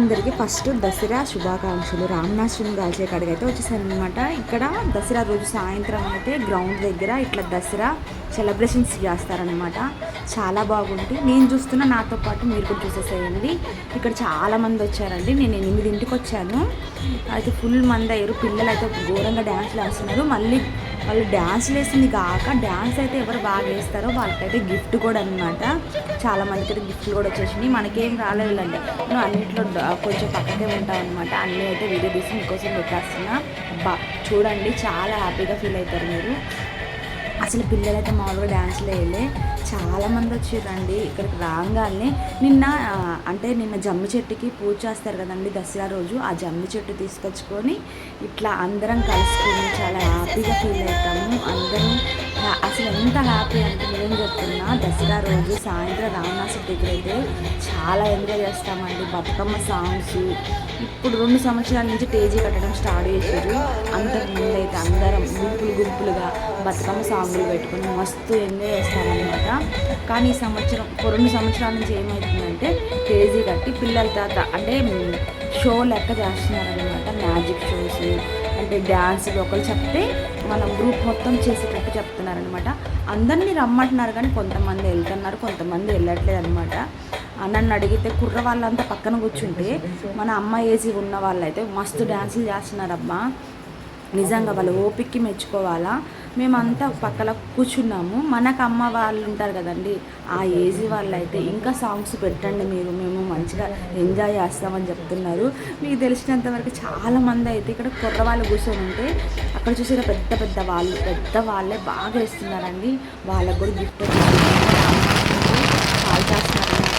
అందరికీ ఫస్ట్ దసరా శుభాకాంక్షలు. రామనాశ్వరం కాల్చే కాడికి అయితే వచ్చేసారనమాట. ఇక్కడ దసరా రోజు సాయంత్రం అయితే గ్రౌండ్ దగ్గర ఇట్లా దసరా సెలబ్రేషన్స్ చేస్తారనమాట. చాలా బాగుంటుంది. నేను చూస్తున్నా, నాతో పాటు మీరు కూడా చూసేసేయండి. ఇక్కడ చాలామంది వచ్చారండి. నేను 8ంటికి వచ్చాను. అయితే ఫుల్ మంది అయ్యారు. పిల్లలు అయితే ఘోరంగా డ్యాన్స్లు వేస్తున్నారు. మళ్ళీ వాళ్ళు డ్యాన్స్లు వేసింది కాక డ్యాన్స్ అయితే ఎవరు బాగా వేస్తారో వాళ్ళకైతే గిఫ్ట్ కూడా అనమాట. చాలామందికి అయితే గిఫ్ట్లు కూడా వచ్చేసినాయి. మనకేం రాలేదండి. నువ్వు అన్నింటిలో కొంచెం పక్కకే ఉంటావు అనమాట. అన్నీ అయితే వీడియో తీసి మీకోసం పెట్టేస్తున్నా. అబ్బా చూడండి, చాలా హ్యాపీగా ఫీల్ అవుతారు మీరు. అసలు పిల్లలైతే మామూలుగా డ్యాన్స్లో వేయలే. చాలామంది వచ్చిర్రండి. ఇక్కడికి రాగానే నిన్న జమ్మి చెట్టుకి పూజ చేస్తారు కదండి దసరా రోజు. ఆ జమ్మి చెట్టు తీసుకొచ్చుకొని ఇట్లా అందరం కలుసుకొని చాలా హ్యాపీగా ఫీల్ అవుతాము అందరం. అసలు ఎంత హ్యాపీ అంటే నిజం చెప్తున్నా, దసరా రోజు సాయంత్రం రామనాసుడి దగ్గర అయితే చాలా ఎంజాయ్ చేస్తామండి. బతుకమ్మ సాంగ్స్ ఇప్పుడు 2 సంవత్సరాల నుంచి టేజీ కట్టడం స్టార్ట్ చేసారు. అంతకుముందు అయితే అందరం గుంపులుగా బతుకమ్మ సాంగులు పెట్టుకుని మస్తు ఎంజాయ్ చేస్తామన్నమాట. కానీ ఈ సంవత్సరం 2 సంవత్సరాల నుంచి ఏమవుతుందంటే టేజీ కట్టి పిల్లల తాత అంటే షో లెక్క చేస్తున్నారనమాట. మ్యాజిక్ షోస్ అంటే డ్యాన్సులు ఒకరు చెప్తే మనం గ్రూప్ మొత్తం చేసేటట్టు చెప్తున్నారనమాట. అందరినీ రమ్మంటున్నారు కానీ కొంతమంది వెళ్తున్నారు, కొంతమంది వెళ్ళట్లేదు అనమాట. నన్ను అడిగితే కుర్ర వాళ్ళంతా పక్కన కూర్చుంటే మన అమ్మ ఏజీ ఉన్న వాళ్ళైతే మస్తు డ్యాన్సులు చేస్తున్నారమ్మా. నిజంగా వాళ్ళు ఓపిక్కి మెచ్చుకోవాలా. మేమంతా పక్కన కూర్చున్నాము. మనకు అమ్మ వాళ్ళు ఉంటారు కదండి, ఆ ఏజ్ వాళ్ళు అయితే ఇంకా సాంగ్స్ పెట్టండి మీరు, మేము మంచిగా ఎంజాయ్ చేస్తామని చెప్తున్నారు. మీకు తెలిసినంతవరకు చాలామంది అయితే ఇక్కడ కుర్ర వాళ్ళు కూర్చొని ఉంటే అక్కడ చూసిన పెద్ద వాళ్ళే బాగా వేస్తున్నారండి. వాళ్ళకు కూడా గిఫ్ట్ కాల్ చేస్తున్నారనమాట.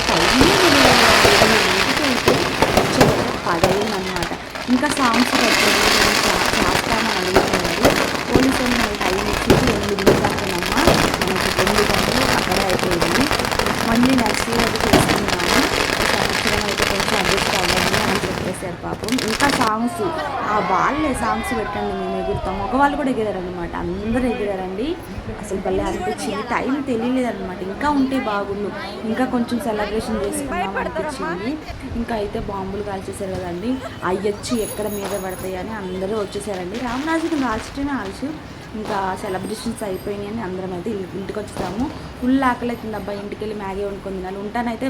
10 అనమాట. ఇంకా సాంగ్స్ పెట్టండి చేస్తామని అడుగుతున్నారు. పోలీసు వాళ్ళు టైం ఇచ్చింది 8 దాకానమ్మా. మనకి 9 గంటలు అక్కడే అయిపోయింది. మళ్ళీ నెక్స్ట్ ఇయర్ అది చేస్తున్నాము. ఈ సంవత్సరం అయితే కొంచెం అడ్జస్ట్ అవ్వండి అని చెప్పేశారు పాపం. ఇంకా సాంగ్స్ వాళ్ళే సాంగ్స్ పెట్టండి మేము ఎగురుతాం. మగవాళ్ళు కూడా ఎగిరారనమాట. అందరూ ఎగిరారండి. అసలు భలే అనిపించింది. టైం తెలియలేదన్నమాట. ఇంకా ఉంటే బాగుండు, ఇంకా కొంచెం సెలబ్రేషన్ చేసుకున్నాం అనిపించింది. ఇంకా అయితే బాంబులు కాల్చేశారు కదండి, అయ్యొచ్చి ఎక్కడ మీద పడతాయి అని అందరూ వచ్చేసారండి. రామరాజుని కాల్చడమే ఆలస్యం. ఇంకా సెలబ్రేషన్స్ అయిపోయినాయి అని అందరం అయితే ఇంటికి వచ్చేసాము. ఫుల్ ఆకలి అవుతుంది. అబ్బాయి ఇంటికి వెళ్ళి మ్యాగీ వండుకొని తినాలి. ఉంటానైతే